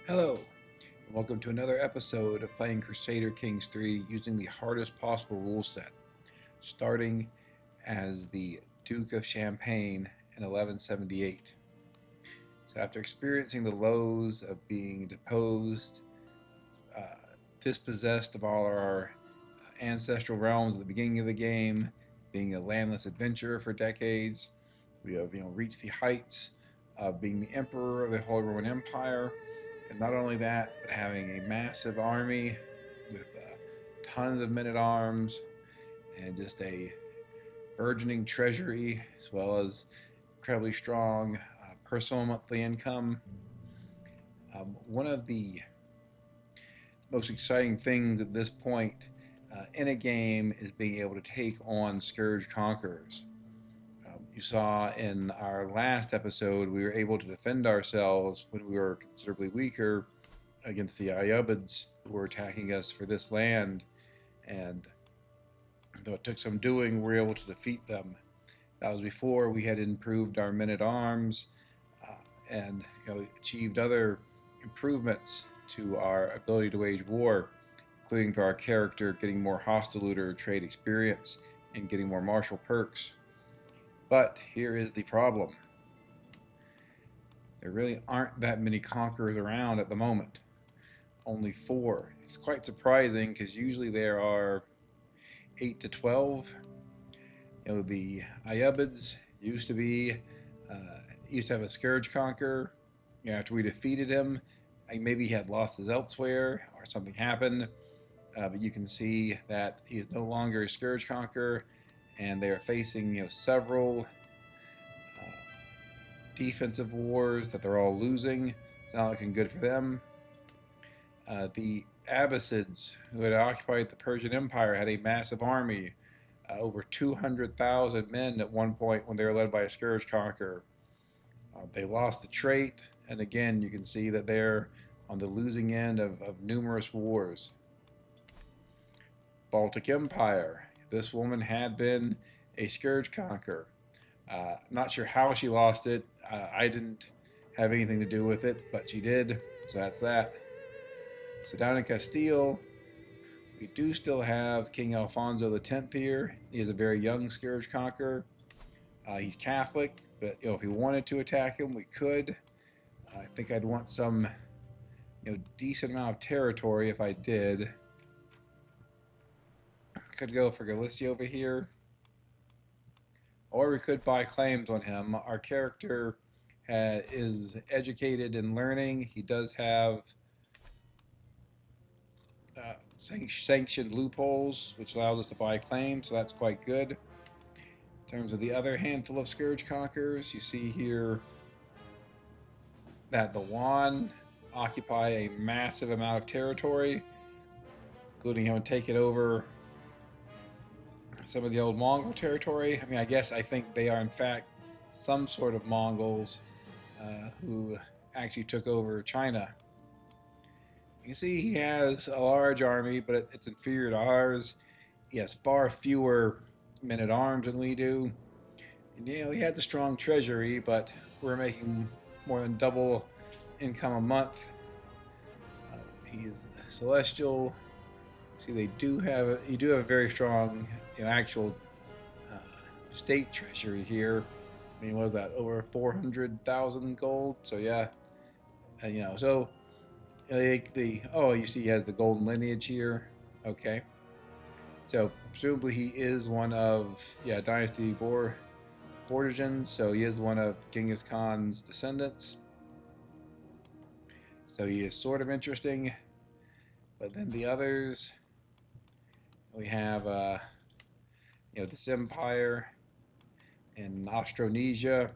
Hello, and welcome to another episode of playing Crusader Kings 3 using the hardest possible rule set, starting as the Duke of Champagne in 1178. So after experiencing the lows of being deposed, uh, dispossessed of all our ancestral realms at the beginning of the game, being a landless adventurer for decades, we have reached the heights of being the emperor of the Holy Roman Empire, and not only that, but having a massive army with tons of men at arms and just a burgeoning treasury, as well as incredibly strong personal monthly income. One of the most exciting things at this point in a game is being able to take on Scourge Conquerors. You saw in our last episode we were able to defend ourselves when we were considerably weaker against the Ayyubids who were attacking us for this land, and though it took some doing, we were able to defeat them. That was before we had improved our men at arms and achieved other improvements to our ability to wage war, including for our character getting more hostile looter trade experience and getting more martial perks. But here is the problem. There really aren't that many conquerors around at the moment. Only 4. It's quite surprising because usually there are 8 to 12. The Ayyubids used to have a scourge conqueror. After we defeated him, maybe he had losses elsewhere or something happened. But you can see that he is no longer a scourge conqueror, and they are facing several defensive wars that they're all losing. It's not looking good for them. The Abbasids, who had occupied the Persian Empire, had a massive army, over 200,000 men at one point when they were led by a scourge conqueror. They lost the trait, and again you can see that they're on the losing end of numerous wars. Baltic Empire. This woman had been a scourge conqueror. Not sure how she lost it. I didn't have anything to do with it, but she did, so that's that. So down in Castile, we do still have King Alfonso X here. He is a very young scourge conqueror. He's Catholic, but if we wanted to attack him, we could. I think I'd want some decent amount of territory if I did. Could go for Galicia over here, or we could buy claims on him. Our character is educated in learning. He does have sanctioned loopholes, which allows us to buy claims, so that's quite good. In terms of the other handful of Scourge Conquerors, you see here that the Yuan occupy a massive amount of territory, including having taken over some of the old Mongol territory. I think they are in fact some sort of Mongols who actually took over China. You can see he has a large army, but it's inferior to ours. He has far fewer men at arms than we do. And, he has a strong treasury, but we're making more than double income a month. He is celestial. See, you do have a very strong, actual state treasury here. What was that? Over 400,000 gold. So yeah, so you see he has the golden lineage here. Okay, so presumably he is one of Dynasty Borgians, so he is one of Genghis Khan's descendants. So he is sort of interesting. But then the others, we have this empire in Austronesia.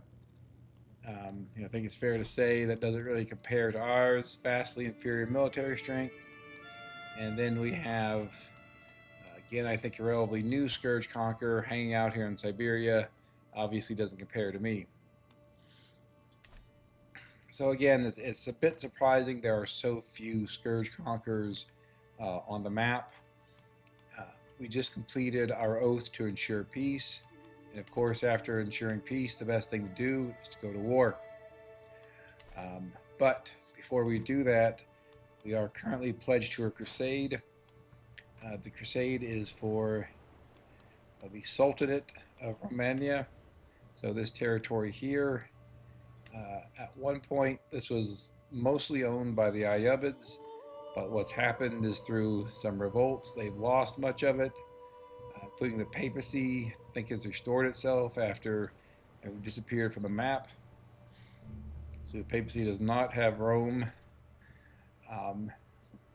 I think it's fair to say that doesn't really compare to ours. Vastly inferior military strength. And then we have, again, I think a relatively new Scourge Conqueror hanging out here in Siberia. Obviously doesn't compare to me. So again, it's a bit surprising there are so few Scourge Conquerors on the map. We just completed our oath to ensure peace. And of course, after ensuring peace, the best thing to do is to go to war. But before we do that, we are currently pledged to a crusade. The crusade is for the Sultanate of Romania. So this territory here, at one point, this was mostly owned by the Ayyubids, but what's happened is through some revolts, they've lost much of it, including the papacy. I think has restored itself after it disappeared from the map. So the papacy does not have Rome.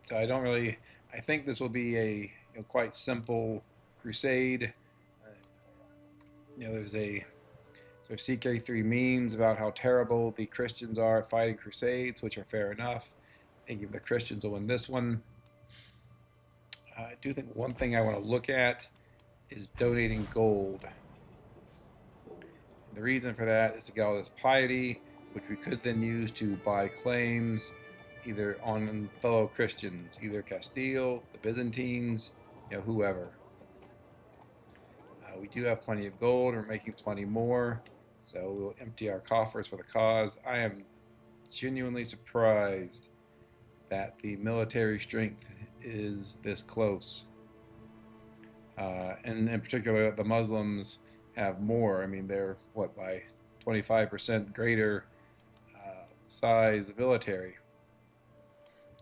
So I think this will be a quite simple crusade. There's CK3 memes about how terrible the Christians are at fighting crusades, which are fair enough. I think the Christians will win this one. I do think one thing I want to look at is donating gold. The reason for that is to get all this piety, which we could then use to buy claims either on fellow Christians, either Castile, the Byzantines, whoever. We do have plenty of gold. We're making plenty more, so we'll empty our coffers for the cause. I am genuinely surprised that the military strength is this close, and in particular that the Muslims have more. I mean, they're by 25% greater size military.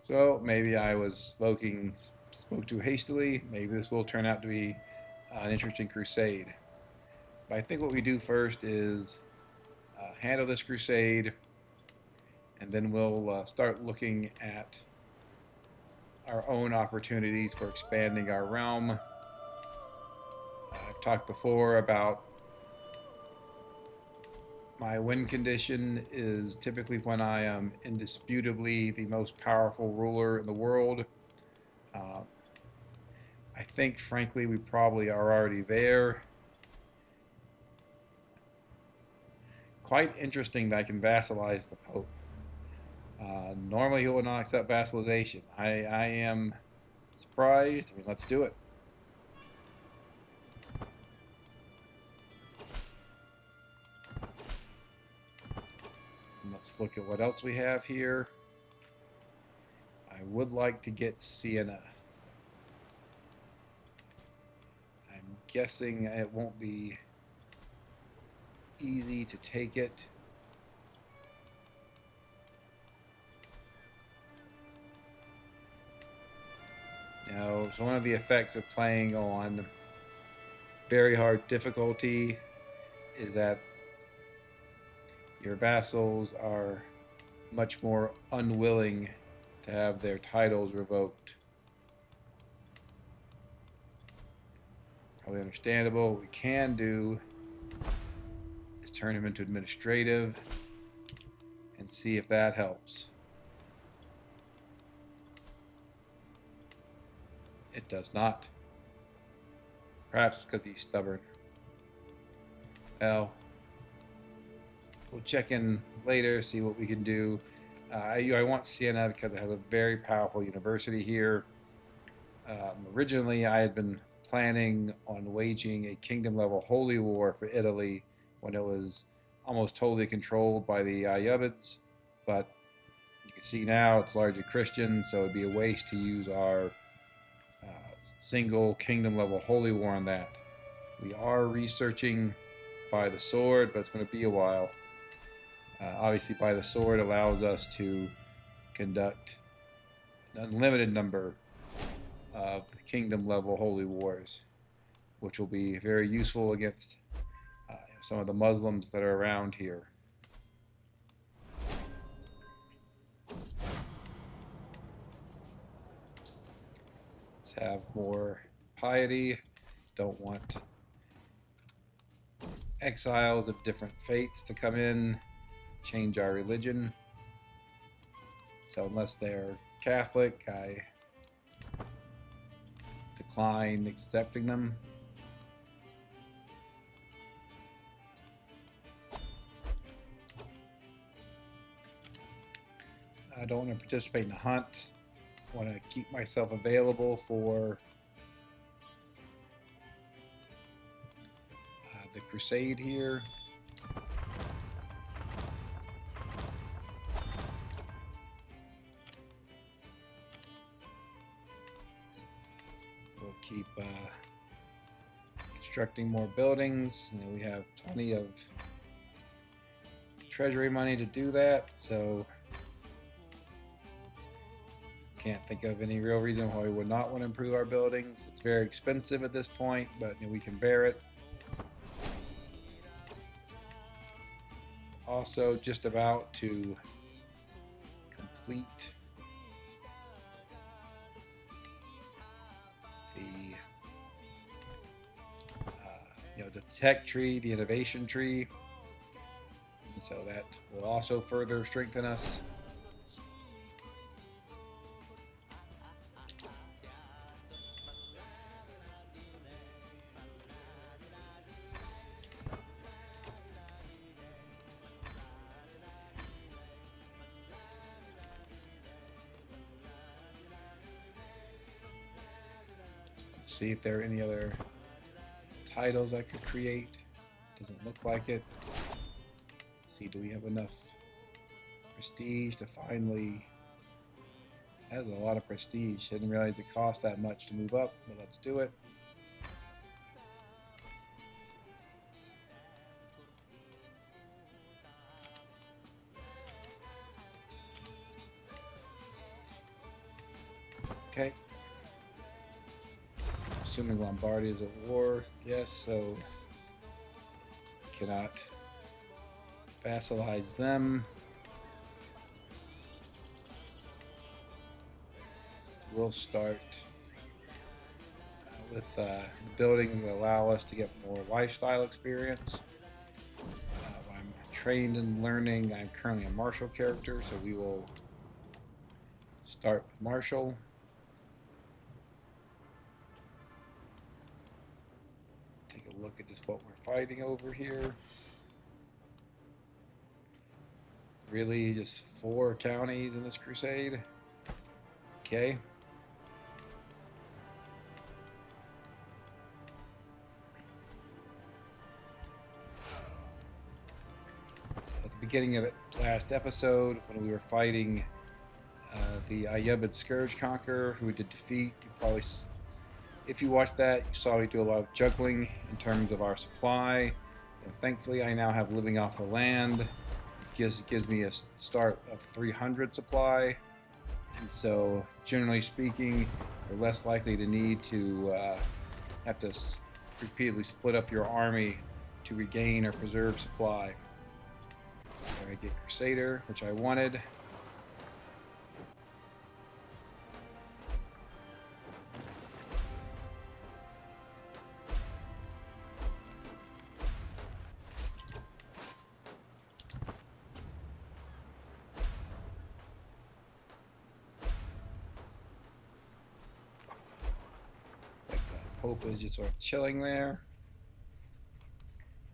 So maybe I spoke too hastily. Maybe this will turn out to be an interesting crusade. But I think what we do first is handle this crusade, and then we'll start looking at our own opportunities for expanding our realm. I've talked before about my win condition is typically when I am indisputably the most powerful ruler in the world. I think, frankly, we probably are already there. Quite interesting that I can vassalize the Pope. Normally he will not accept vassalization. I am surprised. I mean, let's do it. Let's look at what else we have here. I would like to get Siena. I'm guessing it won't be easy to take it. Now, so one of the effects of playing on very hard difficulty is that your vassals are much more unwilling to have their titles revoked. Probably understandable. What we can do is turn him into administrative and see if that helps. It does not. Perhaps because he's stubborn. Well, we'll check in later, see what we can do. I want Siena because it has a very powerful university here. Originally, I had been planning on waging a kingdom-level holy war for Italy when it was almost totally controlled by the Ayyubids, but you can see now it's largely Christian, so it'd be a waste to use our single kingdom-level holy war on that. We are researching by the sword, but it's going to be a while. Obviously, by the sword allows us to conduct an unlimited number of kingdom-level holy wars, which will be very useful against some of the Muslims that are around here. Let's have more piety. Don't want exiles of different faiths to come in, change our religion. So unless they're Catholic, I decline accepting them. I don't want to participate in a hunt. I want to keep myself available for the crusade here. keep constructing more buildings. You know, we have plenty of treasury money to do that, so can't think of any real reason why we would not want to improve our buildings. It's very expensive at this point, but you know, we can bear it. Also, just about to complete the the tech tree, the innovation tree, and so that will also further strengthen us. See if there are any other titles I could create. Doesn't look like it. See, do we have enough prestige to finally... Has a lot of prestige. Didn't realize it cost that much to move up, but let's do it. Okay. Assuming Lombardy is at war, yes, so cannot vassalize them. We'll start with buildings that allow us to get more lifestyle experience. I'm trained in learning. I'm currently a martial character, so we will start with martial. Look at just what we're fighting over here. Really just 4 counties in this crusade. Okay. So at the beginning of the last episode, when we were fighting the Ayyubid Scourge Conqueror, who we did defeat, you probably... If you watched that, you saw we do a lot of juggling in terms of our supply. Thankfully, I now have living off the land. It gives me a start of 300 supply. And so, generally speaking, you're less likely to need to have to repeatedly split up your army to regain or preserve supply. There I get Crusader, which I wanted. Pope is just sort of chilling there.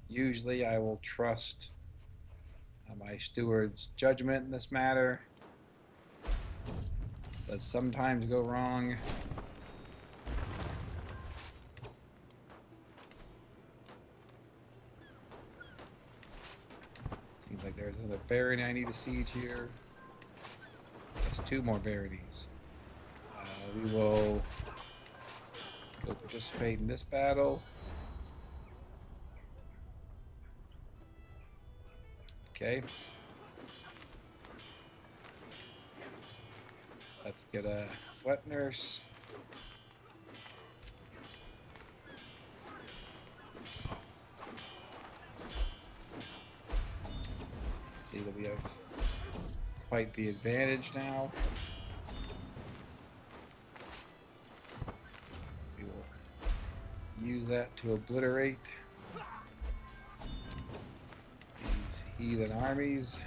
Usually I will trust my steward's judgment in this matter. Does sometimes go wrong. Seems like there's another barony I need to siege here. That's 2 more baronies. We will go participate in this battle. Okay. Let's get a wet nurse. Let's see that we have quite the advantage now. We will use that to obliterate these heathen armies.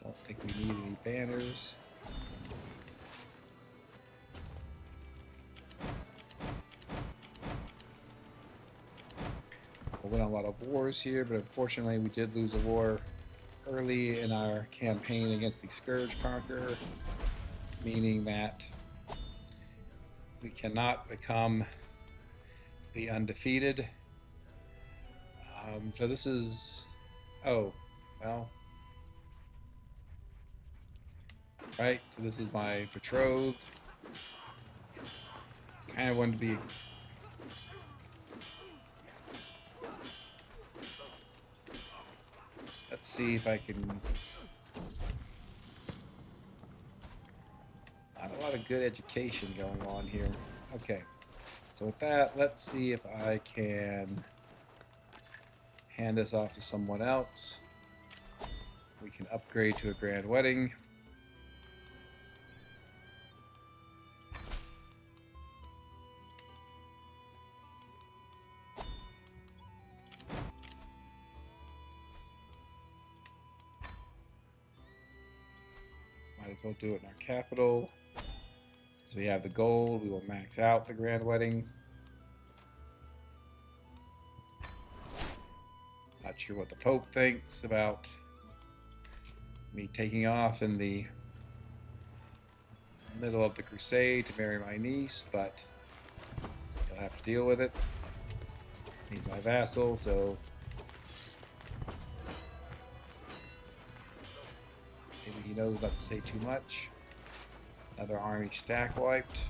Don't think we need any banners. We'll win a lot of wars here, but unfortunately we did lose a war early in our campaign against the Scourge Conqueror, meaning that we cannot become the undefeated. So this is, oh, well, right. So this is my betrothed. Kind of wanted to be. Let's see if I can. Not a lot of good education going on here. Okay. So with that, let's see if I can hand this off to someone else. We can upgrade to a grand wedding. Might as well do it in our capital. Since we have the gold, we will max out the grand wedding. Not sure what the Pope thinks about me taking off in the middle of the crusade to marry my niece, but he'll have to deal with it. He's my vassal, so maybe he knows not to say too much. Another army stack wiped.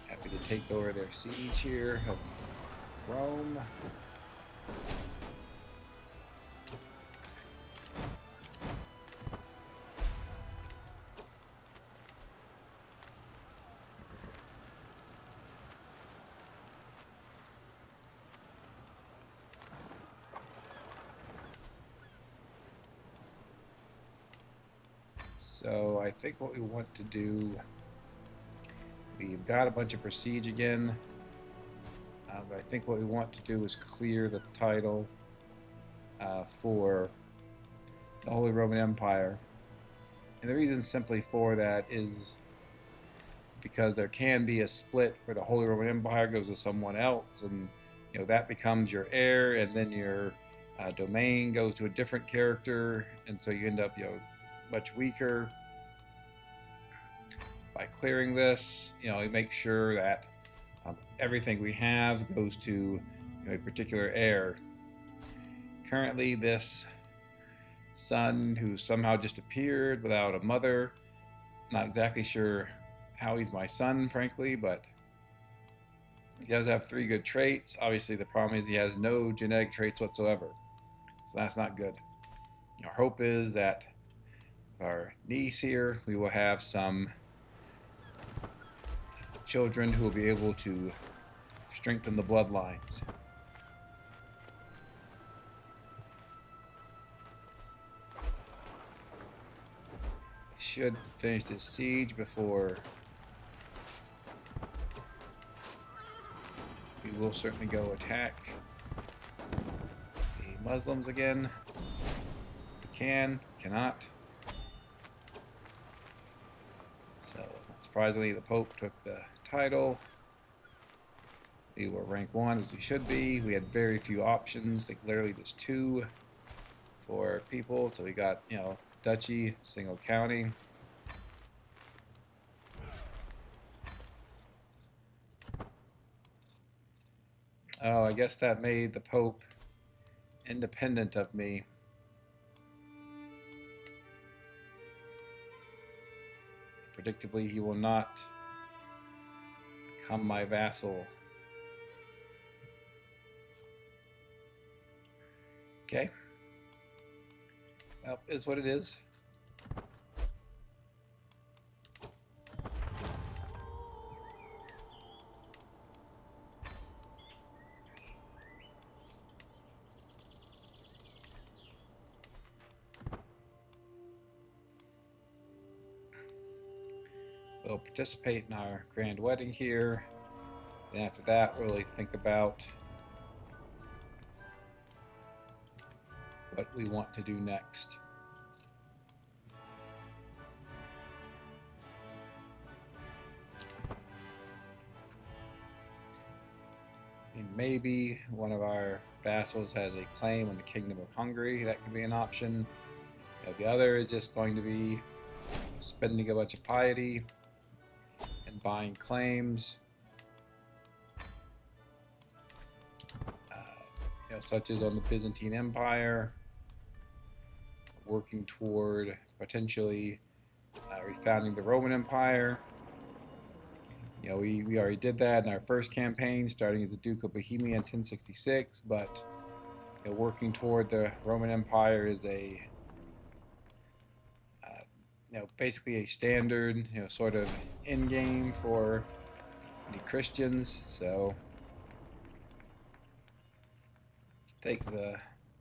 Happy to take over their siege here of Rome. So I think what we want to do, we've got a bunch of prestige again, but I think what we want to do is clear the title for the Holy Roman Empire. And the reason simply for that is because there can be a split where the Holy Roman Empire goes to someone else, and that becomes your heir, and then your domain goes to a different character, and so you end up much weaker. By clearing this, we make sure that everything we have goes to a particular heir. Currently, this son who somehow just appeared without a mother, not exactly sure how he's my son, frankly, but he does have 3 good traits. Obviously, the problem is he has no genetic traits whatsoever, so that's not good. Our hope is that with our niece here, we will have some children who will be able to strengthen the bloodlines. We should finish this siege before we will certainly go attack the Muslims again. We cannot. So, surprisingly, the Pope took the title. We were rank 1 as we should be. We had very few options. I think literally just 2 for people. So we got, duchy, single county. Oh, I guess that made the Pope independent of me. Predictably, he will not become my vassal. Okay. Well, it is what it is. We'll participate in our grand wedding here. Then after that, really think about what we want to do next. We maybe one of our vassals has a claim on the Kingdom of Hungary. That could be an option. The other is just going to be spending a bunch of piety and buying claims, such as on the Byzantine Empire, working toward potentially refounding the Roman Empire. We already did that in our first campaign, starting as the Duke of Bohemia in 1066, but working toward the Roman Empire is a basically a standard, sort of end game for the Christians. So let's take the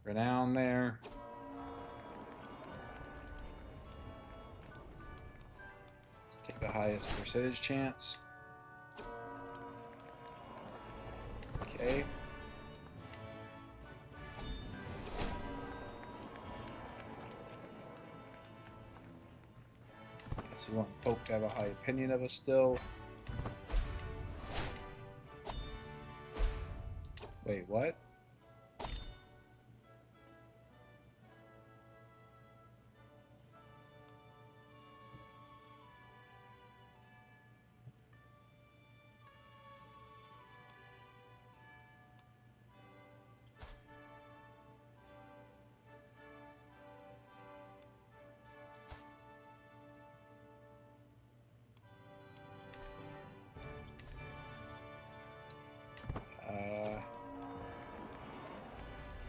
renown there. Let's take the highest percentage chance. Okay. Guess we want Pope to have a high opinion of us still. Wait, what?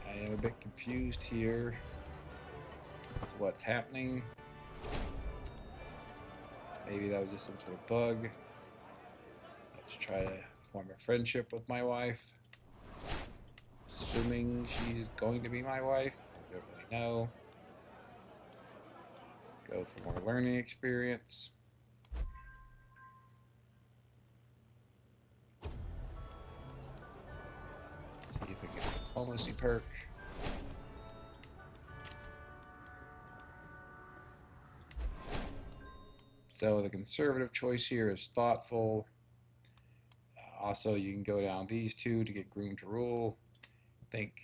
I am a bit confused here as to what's happening. Maybe that was just some sort of bug. Let's try to form a friendship with my wife. Assuming she's going to be my wife. I don't really know. Go for more learning experience. See if we can get a diplomacy perk. So the conservative choice here is thoughtful. Also, you can go down these two to get groomed to rule. I think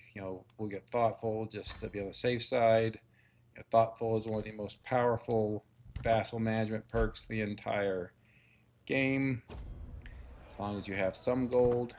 we'll get thoughtful just to be on the safe side. Thoughtful is one of the most powerful vassal management perks in the entire game, as long as you have some gold.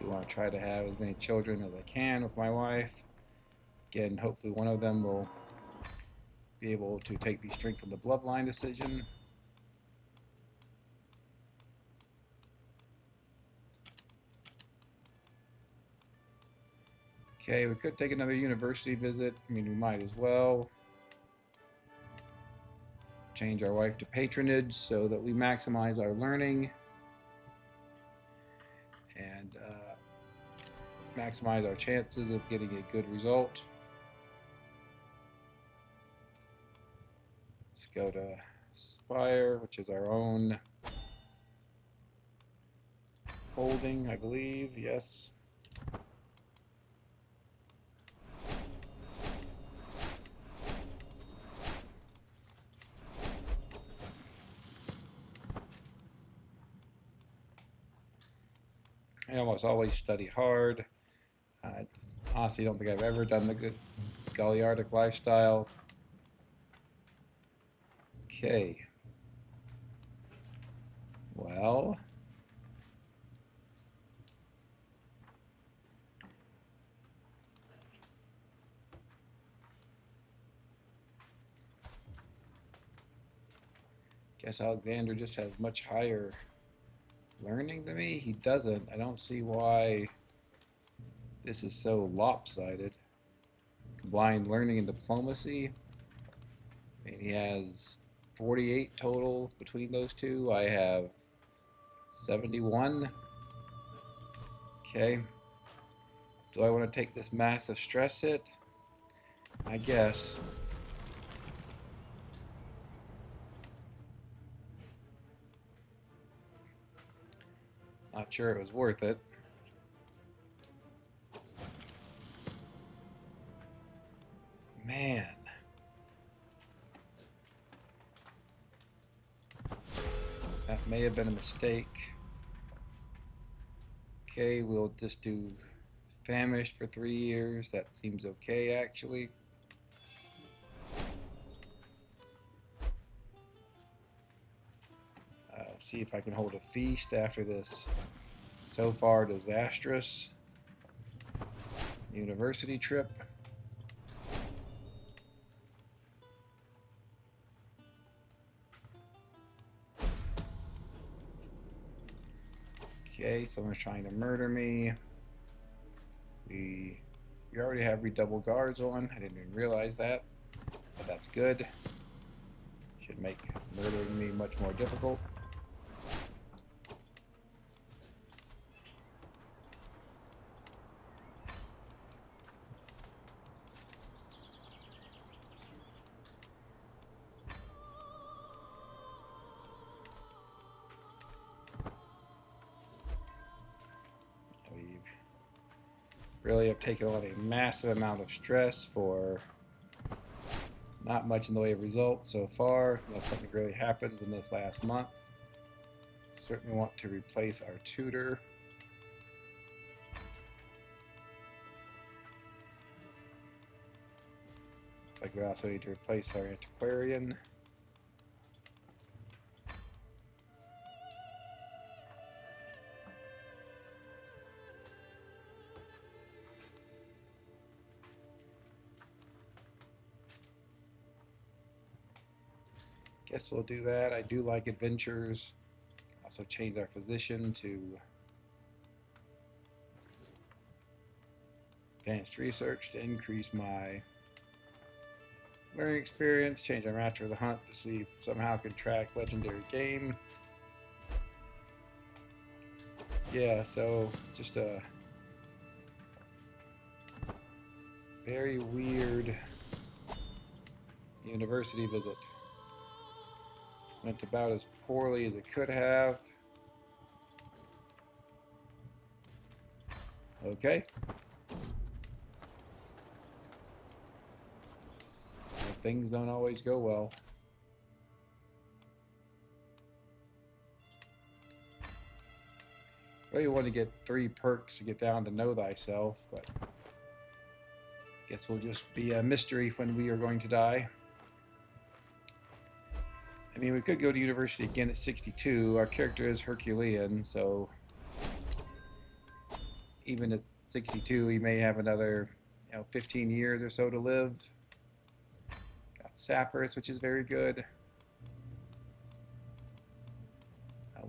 Do want to try to have as many children as I can with my wife. Again, hopefully one of them will be able to take the strength of the bloodline decision. Okay, we could take another university visit. I mean, we might as well. Change our wife to patronage so that we maximize our learning and maximize our chances of getting a good result. Let's go to Spire, which is our own holding, I believe. Yes. I almost always study hard. I honestly don't think I've ever done the good Galliardic lifestyle. Okay. Well. Guess Alexander just has much higher learning than me. He doesn't. I don't see why this is so lopsided. Combined learning and diplomacy. I mean, he has 48 total between those two. I have 71. Okay. Do I want to take this massive stress hit? I guess. Not sure it was worth it. Man. That may have been a mistake. Okay, we'll just do famished for 3 years. That seems okay, actually. See if I can hold a feast after this so far disastrous university trip. Okay, someone's trying to murder me. We already have redouble guards on. I didn't even realize that, but that's good. Should make murdering me much more difficult. Really have taken on a massive amount of stress for not much in the way of results so far, unless something really happens in this last month. Certainly want to replace our tutor. Looks like we also need to replace our antiquarian. Guess we'll do that. I do like adventures. Also change our physician to advanced research to increase my learning experience. Change our master of the hunt to see if somehow I can track legendary game. Yeah, so just a very weird university visit. Went about as poorly as it could have. Okay. Well, things don't always go well. Really want to get 3 perks to get down to know thyself, but guess we'll just be a mystery when we are going to die. I mean, we could go to university again at 62. Our character is Herculean, so even at 62, he may have another, 15 years or so to live. Got sappers, which is very good.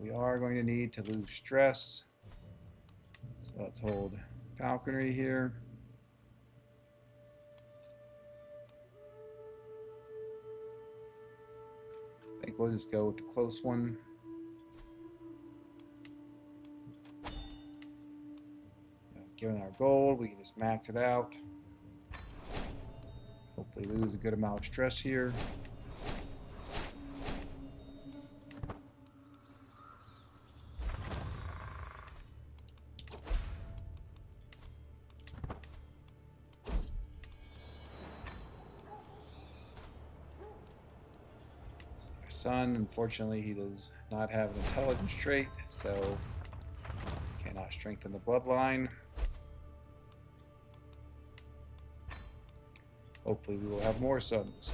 We are going to need to lose stress. So let's hold falconry here. I think we'll just go with the close one. Given our gold, we can just max it out. Hopefully lose a good amount of stress here. Son, unfortunately, he does not have an intelligence trait, so cannot strengthen the bloodline. Hopefully we will have more sons.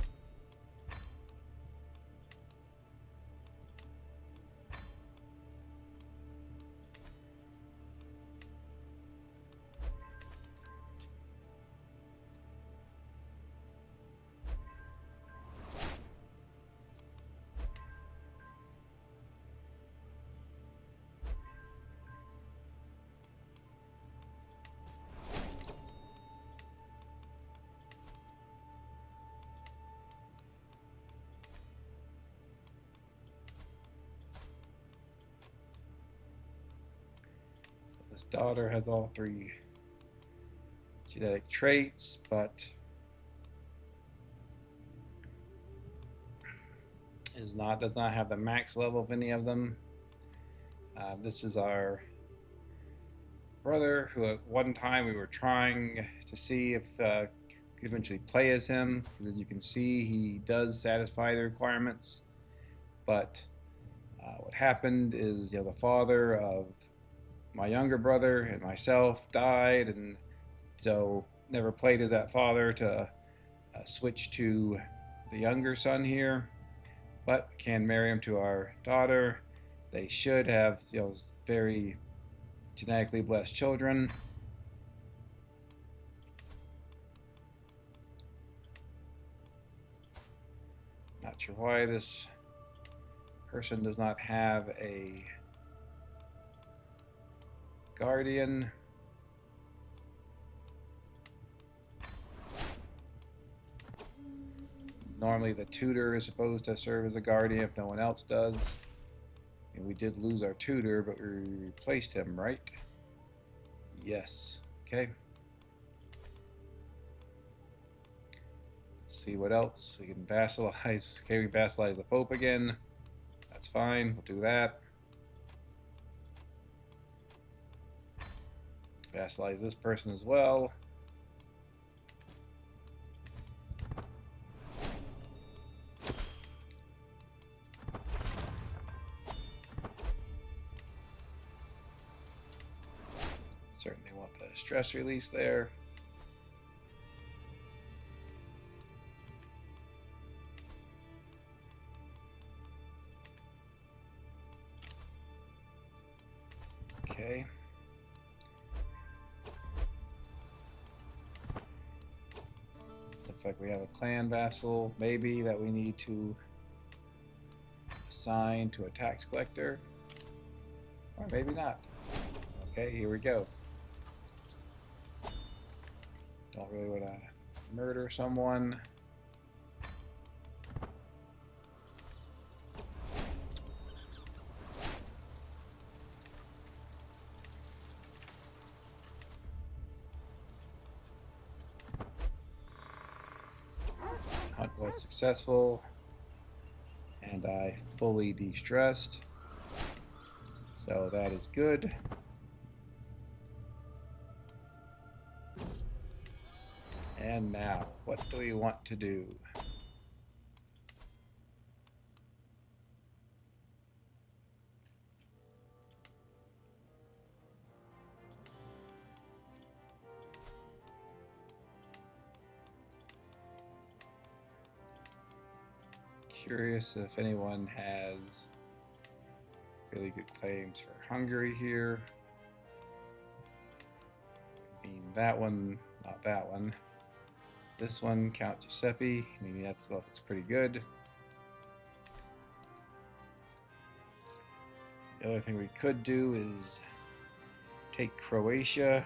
His daughter has all 3 genetic traits, but does not have the max level of any of them. This is our brother, who at one time we were trying to see if could eventually play as him, because as you can see, he does satisfy the requirements. But what happened is, the father of my younger brother and myself died, and so never played as that father to switch to the younger son here, but can marry him to our daughter. They should have very genetically blessed children. Not sure why this person does not have a guardian. Normally the tutor is supposed to serve as a guardian if no one else does. And we did lose our tutor, but we replaced him, right? Yes. Okay. Let's see what else. We can vassalize. Okay, we vassalize the Pope again. That's fine. We'll do that. Vassalize this person as well. Certainly want the stress release there. Okay. Looks like we have a clan vassal, maybe, that we need to assign to a tax collector. Or maybe not. Okay, here we go. Don't really want to murder someone. Hunt was successful, and I fully de-stressed, so that is good. And now, what do we want to do? Curious if anyone has really good claims for Hungary here. I mean, that one, not that one. This one, Count Giuseppe. I mean, that looks pretty good. The other thing we could do is take Croatia.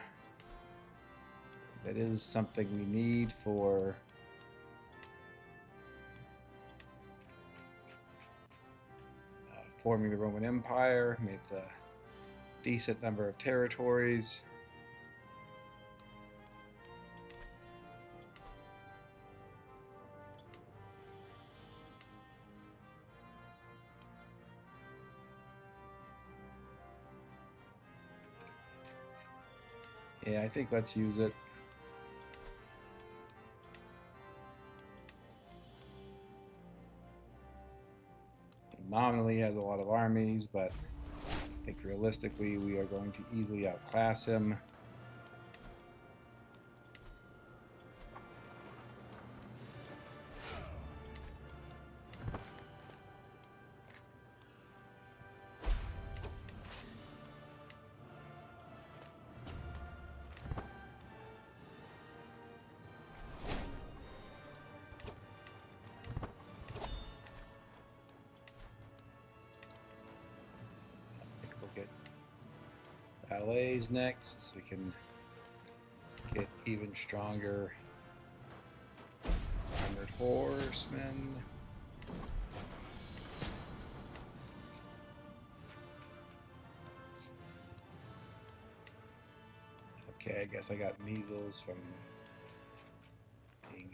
That is something we need for forming the Roman Empire. I mean, it's a decent number of territories. Yeah, I think let's use it. He nominally has a lot of armies, but I think realistically we are going to easily outclass him. Ballets next, so we can get even stronger armored horsemen. Okay, I guess I got measles from being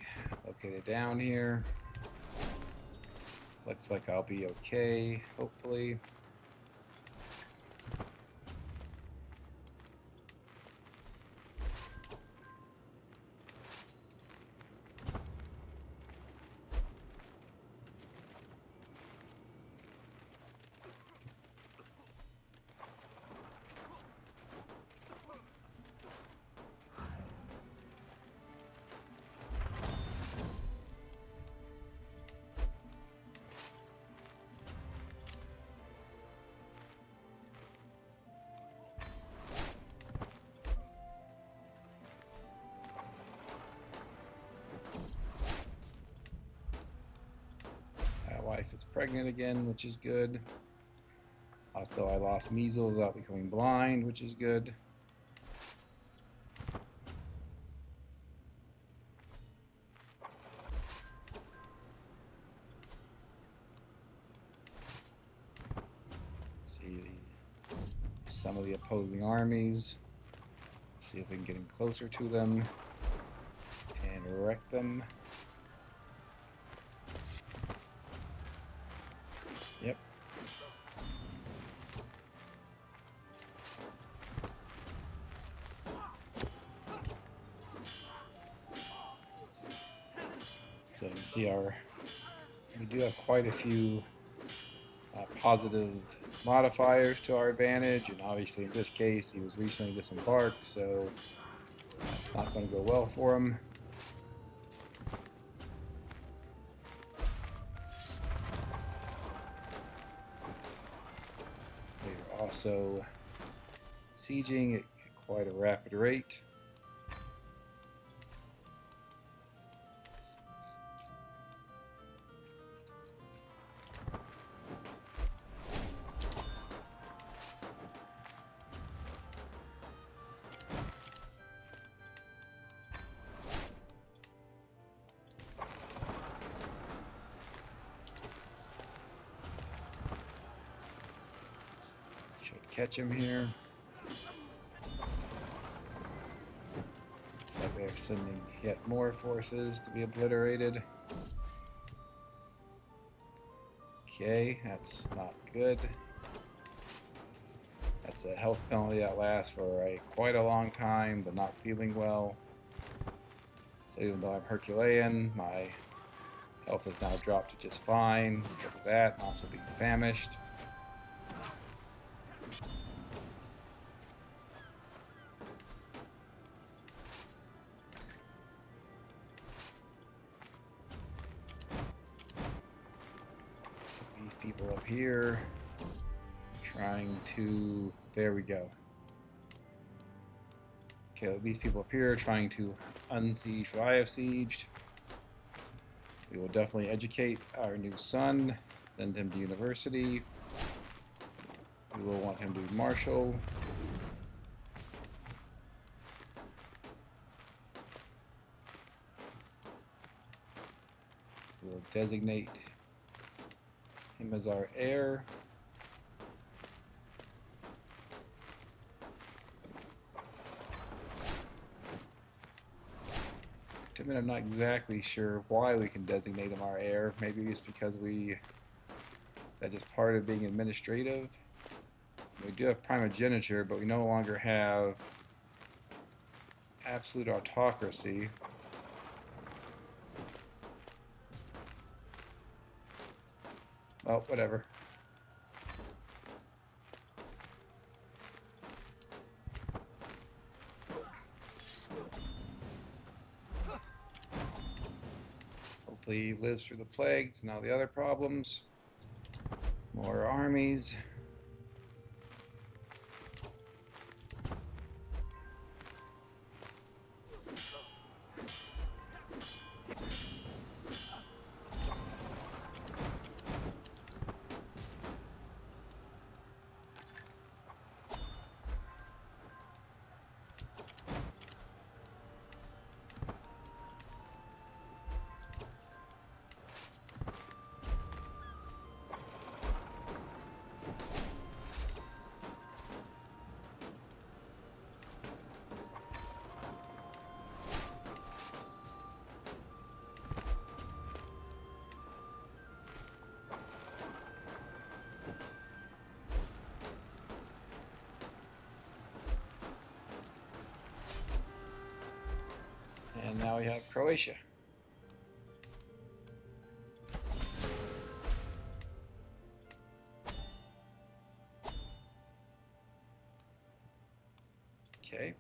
located down here. Looks like I'll be okay, hopefully. wife is pregnant again, which is good. Also, I lost measles without becoming blind, which is good. See some of the opposing armies. See if we can get in closer to them and wreck them. Yep. So you see we do have quite a few positive modifiers to our advantage, and obviously in this case he was recently disembarked, so that's not going to go well for him. They're also sieging at quite a rapid rate. Catch him here. Looks like they're sending yet more forces to be obliterated. Okay, that's not good. That's a health penalty that lasts for quite a long time, but not feeling well. So even though I'm Herculean, my health has now dropped to just fine because of that, and also being famished. People up here trying to, there we go. Okay, these people up here trying to unsiege what I have sieged. We will definitely educate our new son, send him to university. We will want him to be marshal. We will designate him as our heir. To admit, I'm not exactly sure why we can designate him our heir. Maybe it's because that is part of being administrative. We do have primogeniture, but we no longer have absolute autocracy. Oh, whatever. Hopefully he lives through the plagues and all the other problems. More armies. And now we have Croatia. Okay.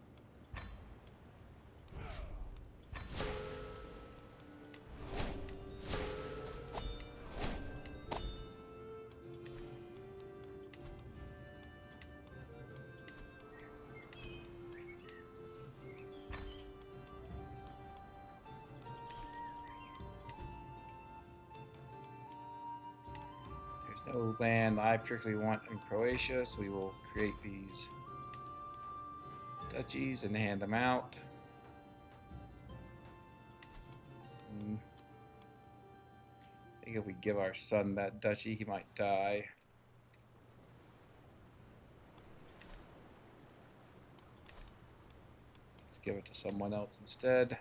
no land I particularly want in Croatia, so we will create these duchies and hand them out. I think if we give our son that duchy, he might die. Let's give it to someone else instead.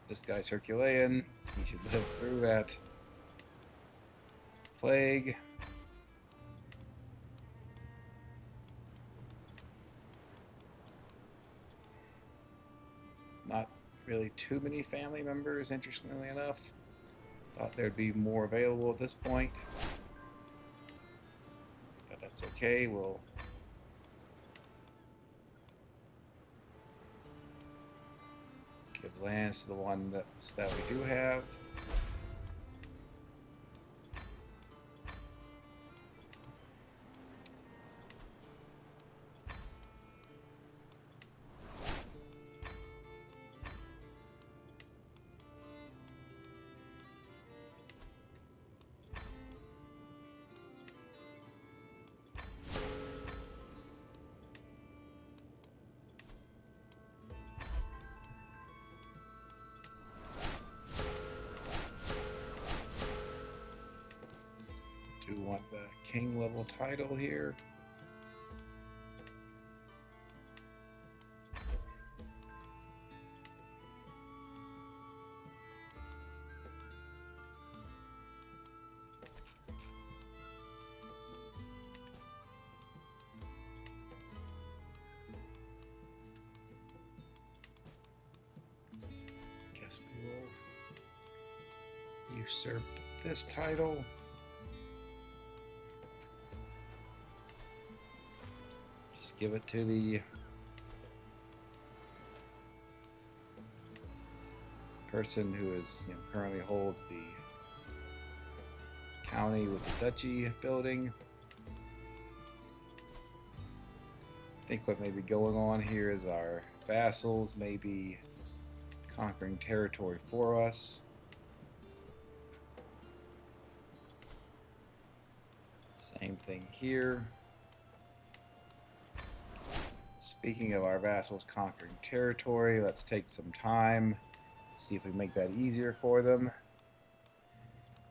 This guy's Herculean. He should live through that plague. Not really too many family members, interestingly enough. Thought there'd be more available at this point. But that's okay. We'll give lands to the one that we do have. Do want the king level title here. Guess we will usurp this title. Just give it to the person who is, currently holds the county with the duchy building. I think what may be going on here is our vassals may be conquering territory for us. Same thing here. Speaking of our vassals conquering territory, let's take some time, see if we make that easier for them.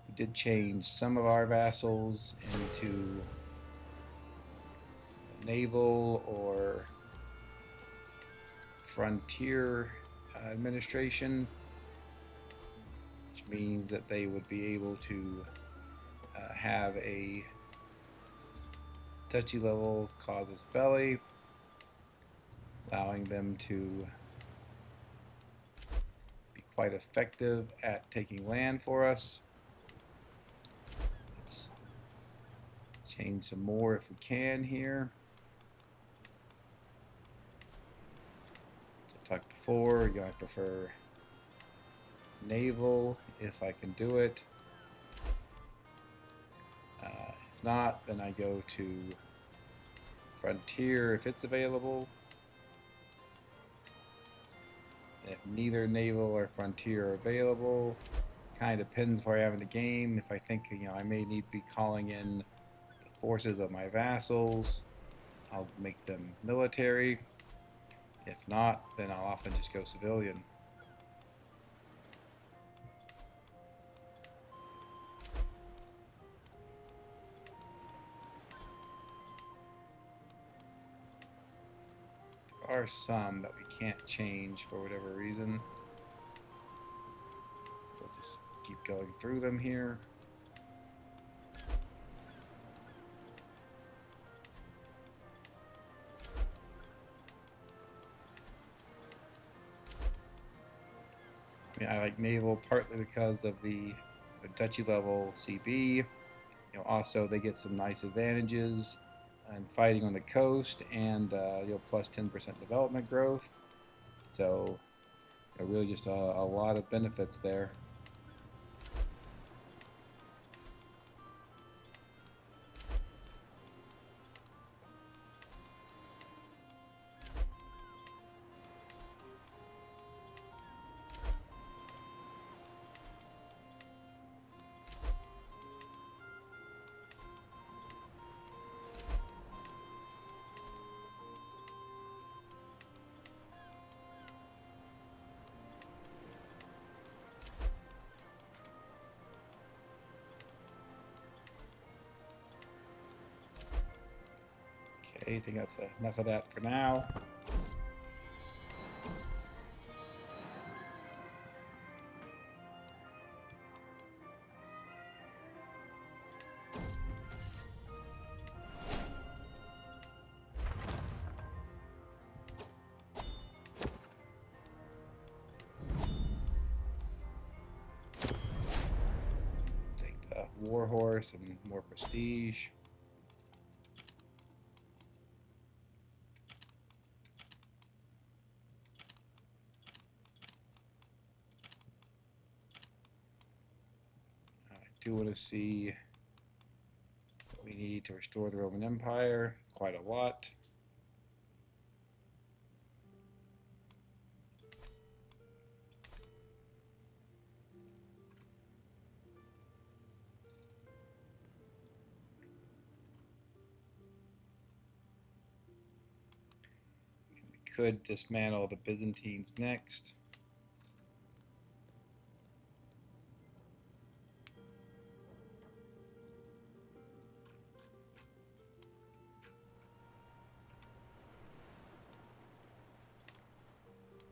We did change some of our vassals into naval or frontier administration, which means that they would be able to have a duchy level casus belli, allowing them to be quite effective at taking land for us. Let's change some more if we can here. So I talked before, I prefer naval if I can do it. If not, then I go to frontier if it's available. If neither naval or frontier are available, kind of depends where I am in the game. If I think I may need to be calling in the forces of my vassals, I'll make them military. If not, then I'll often just go civilian. There are some that we can't change for whatever reason. We'll just keep going through them here. I like naval partly because of the duchy level CB. Also they get some nice advantages and fighting on the coast, and plus 10% development growth. So really just a lot of benefits there. Okay, I think that's enough of that for now. Take the warhorse and more prestige. I do want to see what we need to restore the Roman Empire. Quite a lot. Could dismantle the Byzantines next.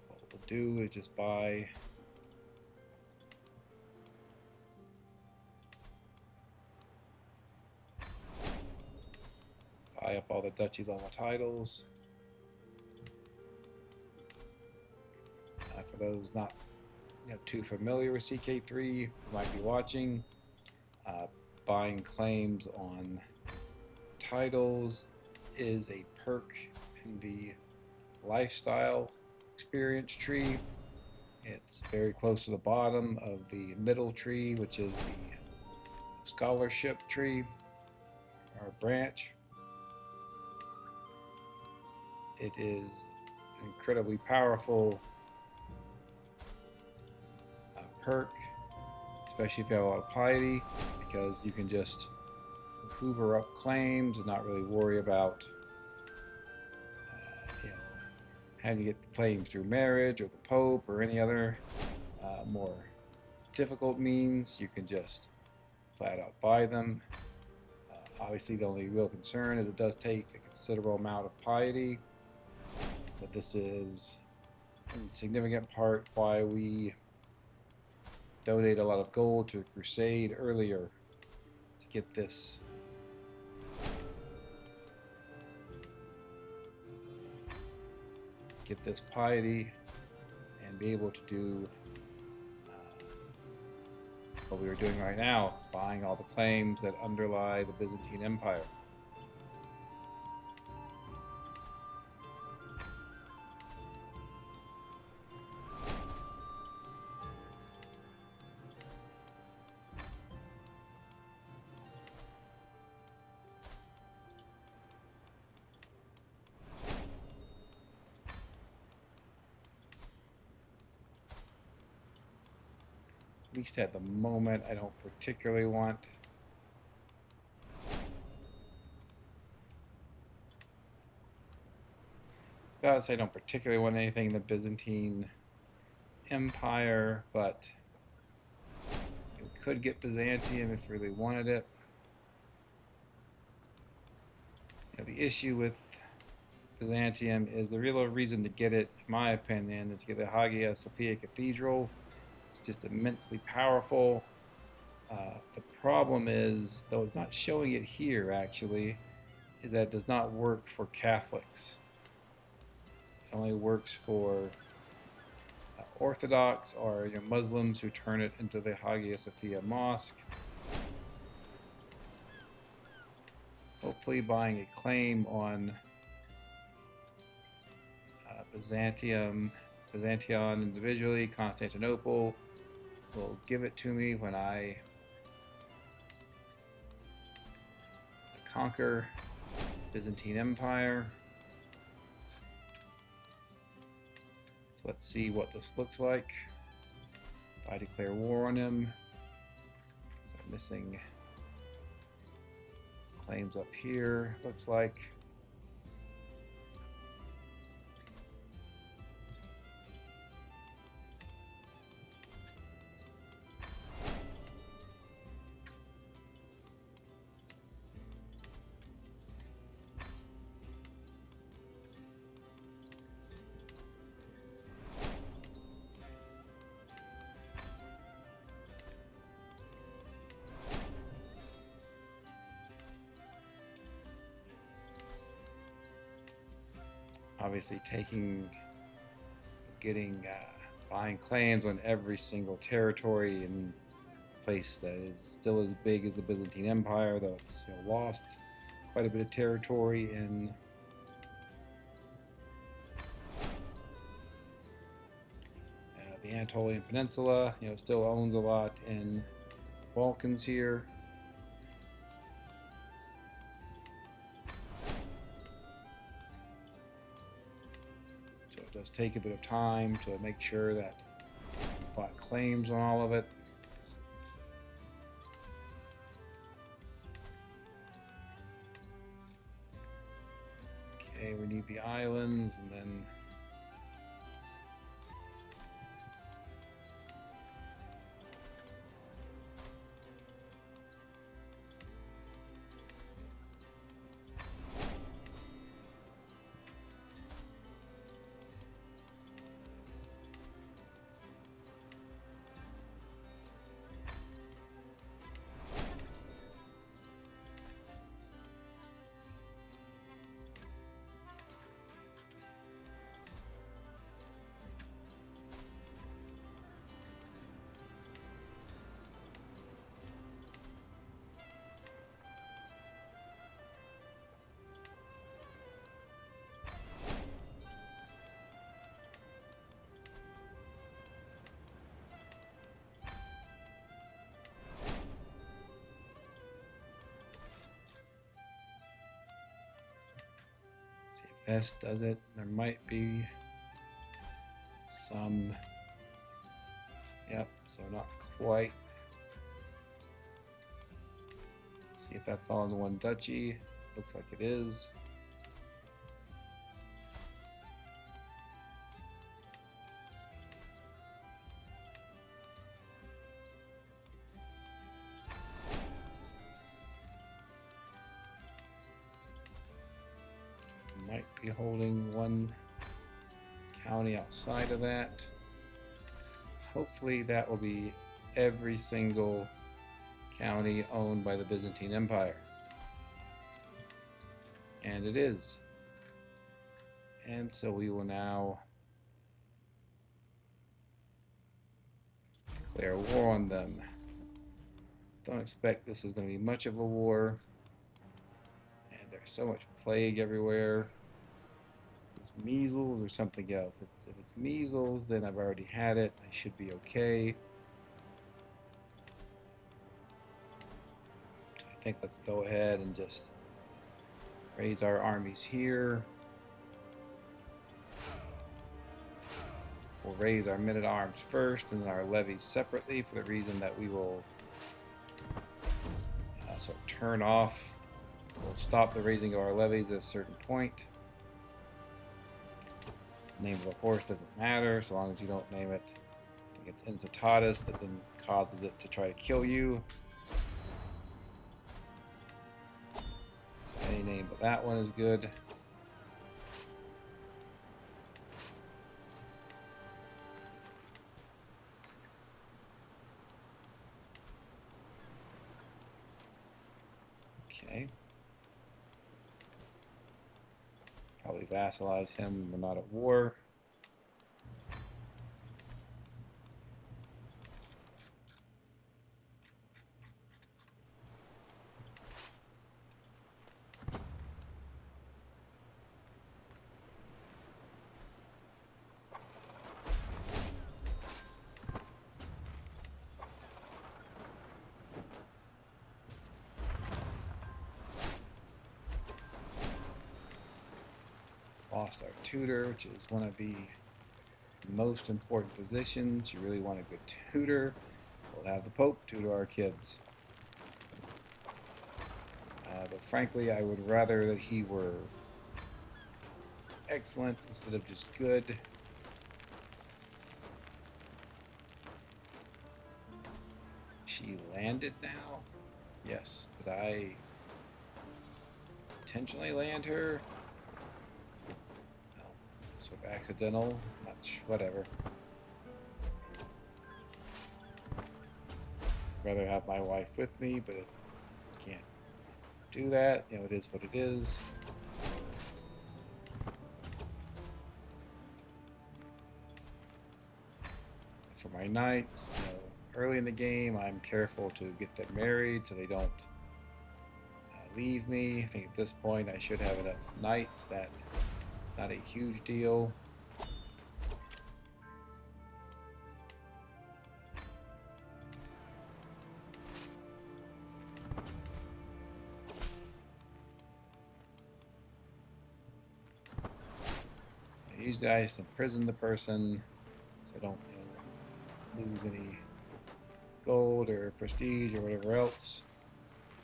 What we'll do is just buy up all the duchy level titles. For those not too familiar with CK3 who might be watching, buying claims on titles is a perk in the lifestyle experience tree. It's very close to the bottom of the middle tree, which is the scholarship tree or branch. It is an incredibly powerful perk, especially if you have a lot of piety, because you can just hoover up claims and not really worry about having to get the claims through marriage or the Pope or any other more difficult means. You can just flat out buy them. Obviously, the only real concern is it does take a considerable amount of piety, but this is in significant part why we donate a lot of gold to a crusade earlier to get this piety and be able to do what we are doing right now, buying all the claims that underlie the Byzantine Empire. At least at the moment, I don't particularly want I don't particularly want anything in the Byzantine Empire, but we could get Byzantium if we really wanted it. The issue with Byzantium is the real reason to get it, in my opinion, is to get the Hagia Sophia Cathedral. It's just immensely powerful. The problem is, though it's not showing it here actually, is that it does not work for Catholics. It only works for Orthodox or Muslims who turn it into the Hagia Sophia Mosque. Hopefully buying a claim on Byzantium individually, Constantinople, will give it to me when I conquer Byzantine Empire. So let's see what this looks like. If I declare war on him, so I'm missing claims up here, looks like. obviously buying claims on every single territory and place that is still as big as the Byzantine Empire, though it's lost quite a bit of territory in the Anatolian Peninsula. Still owns a lot in Balkans here. So it does take a bit of time to make sure that bought claims on all of it. Okay, we need the islands, and then see if this does it. There might be some. Yep, so not quite. See if that's all in one duchy. Looks like it is. Might be holding one county outside of that. Hopefully that will be every single county owned by the Byzantine Empire. And it is. And so we will now declare war on them. Don't expect this is going to be much of a war. And there's so much plague everywhere. Is this measles or something else? If it's measles, then I've already had it. I should be okay. So I think let's go ahead and just raise our armies here. We'll raise our men-at-arms first and then our levies separately, for the reason that we will sort of turn off. We'll stop the raising of our levies at a certain point. The name of the horse doesn't matter, so long as you don't name it. I think it's Incitatus that then causes it to try to kill you. So any name but that one is good. Okay. Probably vassalize him when we're not at war. Lost our tutor, which is one of the most important positions. You really want a good tutor. We'll have the Pope tutor our kids. But frankly, I would rather that he were excellent instead of just good. She landed now? Yes. Did I intentionally land her? Sort of accidental, much, whatever. I'd rather have my wife with me, but it can't do that. It is what it is. for my knights, early in the game, I'm careful to get them married so they don't leave me. I think at this point I should have enough knights. That's not a huge deal. Usually I just imprison the person so I don't lose any gold or prestige or whatever else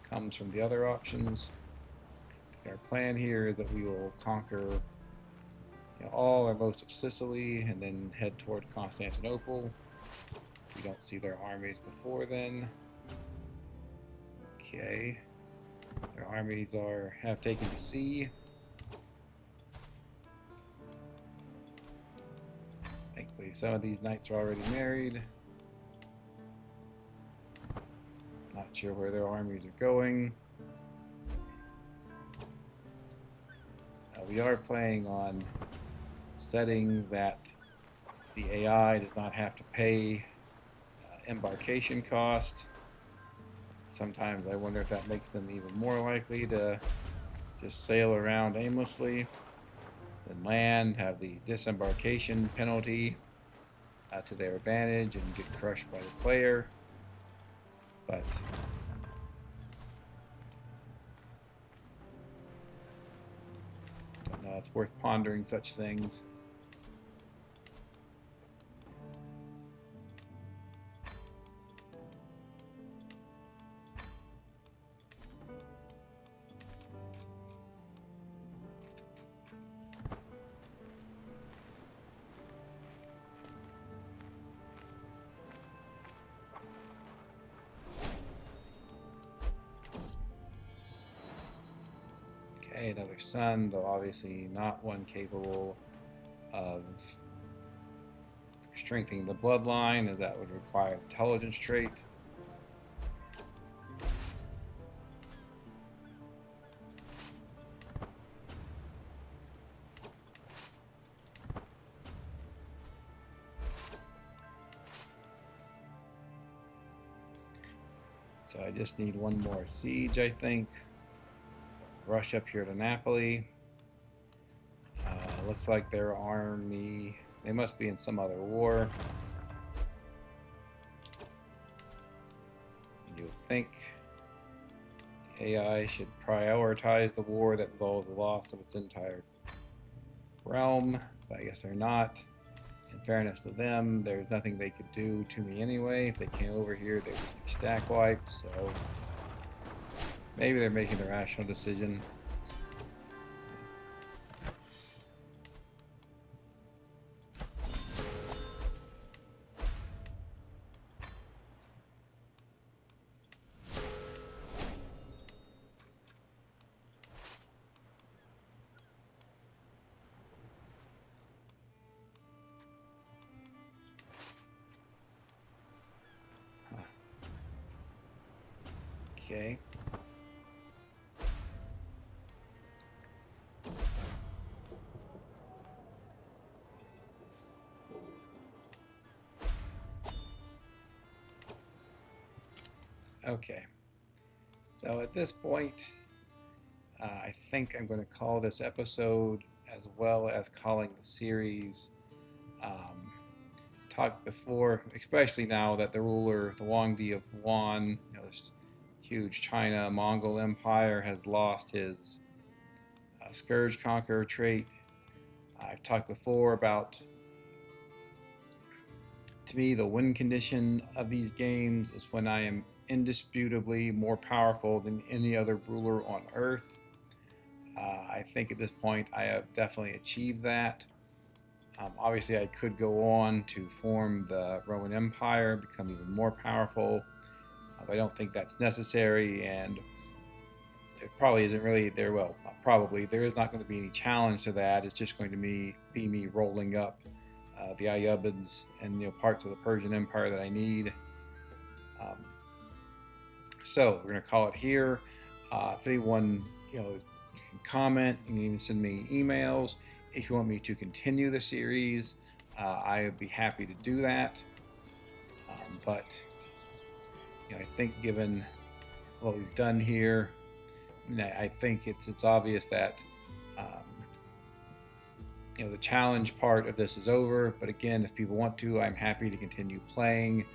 comes from the other options. Our plan here is that we will conquer all or most of Sicily and then head toward Constantinople. We don't see their armies before then. Okay, their armies have taken the sea. Thankfully, some of these knights are already married. Not sure where their armies are going. We are playing on settings that the AI does not have to pay embarkation cost. Sometimes I wonder if that makes them even more likely to just sail around aimlessly than land, have the disembarkation penalty to their advantage and get crushed by the player. But don't know, it's worth pondering such things. Okay, another son, though obviously not one capable of strengthening the bloodline, as that would require intelligence trait. So I just need one more siege, I think. Rush up here to Napoli. Looks like their army, they must be in some other war. You would think the AI should prioritize the war that involves the loss of its entire realm, but I guess they're not. In fairness to them, there's nothing they could do to me anyway. If they came over here, they would just be stack wiped, so maybe they're making the rational decision. Okay. Okay. So at this point, I think I'm going to call this episode, as well as calling the series. Talked before, especially now that the ruler, the Huangdi of Yuan, this huge China Mongol Empire, has lost his Scourge Conqueror trait. I've talked before about, to me, the win condition of these games is when I am indisputably more powerful than any other ruler on Earth. I think at this point I have definitely achieved that. Obviously, I could go on to form the Roman Empire, become even more powerful. But I don't think that's necessary, and it probably isn't really there. Well, not probably. There is not going to be any challenge to that. It's just going to be me rolling up the Ayyubids and parts of the Persian Empire that I need. So we're going to call it here. If anyone you can comment, you can even send me emails. If you want me to continue the series, I would be happy to do that. But I think given what we've done here, I think it's obvious that um, the challenge part of this is over. But again, if people want to, I'm happy to continue playing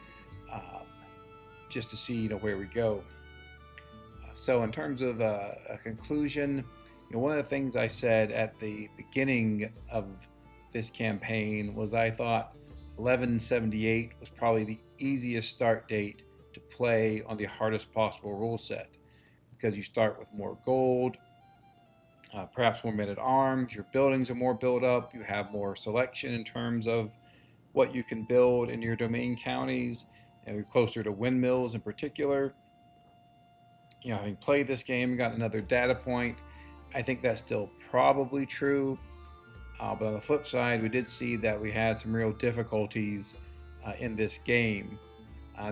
um, just to see where we go. So in terms of a conclusion, one of the things I said at the beginning of this campaign was I thought 1178 was probably the easiest start date to play on the hardest possible rule set, because you start with more gold, perhaps more men-at-arms, your buildings are more built up, you have more selection in terms of what you can build in your domain counties, and you're closer to windmills in particular. Having played this game and got another data point, I think that's still probably true. But on the flip side, we did see that we had some real difficulties in this game.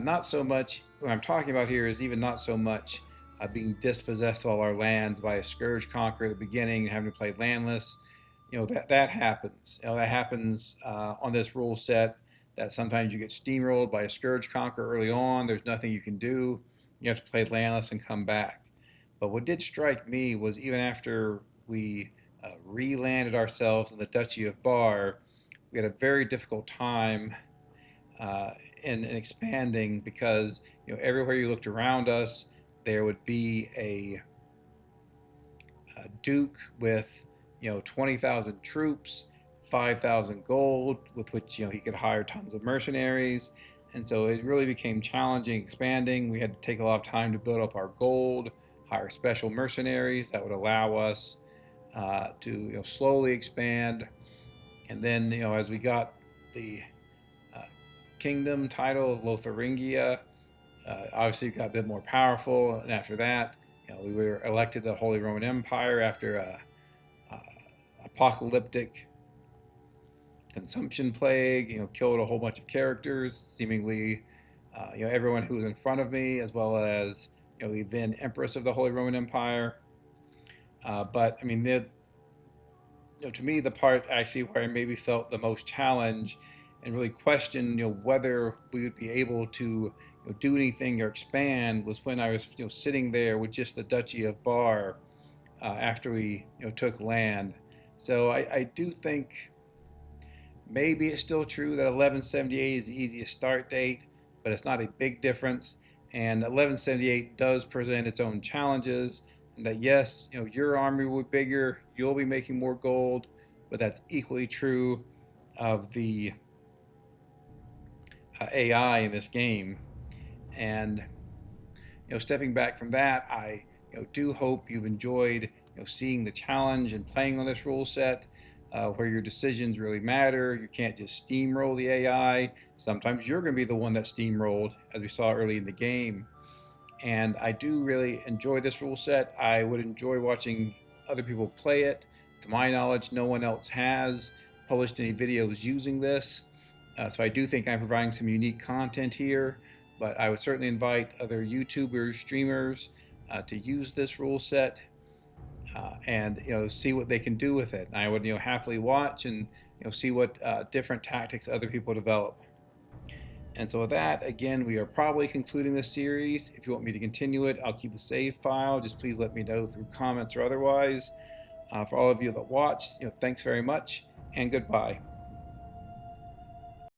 Not so much, what I'm talking about here is even not so much being dispossessed of all our lands by a scourge conqueror at the beginning and having to play landless. That happens. That happens on this rule set, that sometimes you get steamrolled by a scourge conqueror early on. There's nothing you can do. You have to play landless and come back. But what did strike me was even after we re-landed ourselves in the Duchy of Bar, we had a very difficult time in expanding, because everywhere you looked around us, there would be a duke with 20,000 troops, 5,000 gold, with which he could hire tons of mercenaries. And so it really became challenging expanding. We had to take a lot of time to build up our gold, hire special mercenaries that would allow us to slowly expand. And then as we got the kingdom title of Lotharingia, obviously got a bit more powerful. And after that, we were elected to the Holy Roman Empire after a apocalyptic consumption plague, killed a whole bunch of characters, seemingly, everyone who was in front of me, as well as, the then Empress of the Holy Roman Empire. But I mean, to me, the part actually where I maybe felt the most challenge and really questioned, whether we would be able to do anything or expand, was when I was, sitting there with just the Duchy of Bar after we, took land. So I do think maybe it's still true that 1178 is the easiest start date, but it's not a big difference. And 1178 does present its own challenges. And that yes, your army will be bigger, you'll be making more gold, but that's equally true of the AI in this game. And stepping back from that, I do hope you've enjoyed seeing the challenge and playing on this rule set, where your decisions really matter. You can't just steamroll the AI. Sometimes you're going to be the one that's steamrolled, as we saw early in the game. And I do really enjoy this rule set. I would enjoy watching other people play it. To my knowledge, no one else has published any videos using this. So I do think I'm providing some unique content here, but I would certainly invite other YouTubers, streamers to use this rule set and see what they can do with it. And I would happily watch and see what different tactics other people develop. And so with that, again, we are probably concluding this series. If you want me to continue it, I'll keep the save file. Just please let me know through comments or otherwise. For all of you that watched, thanks very much, and goodbye.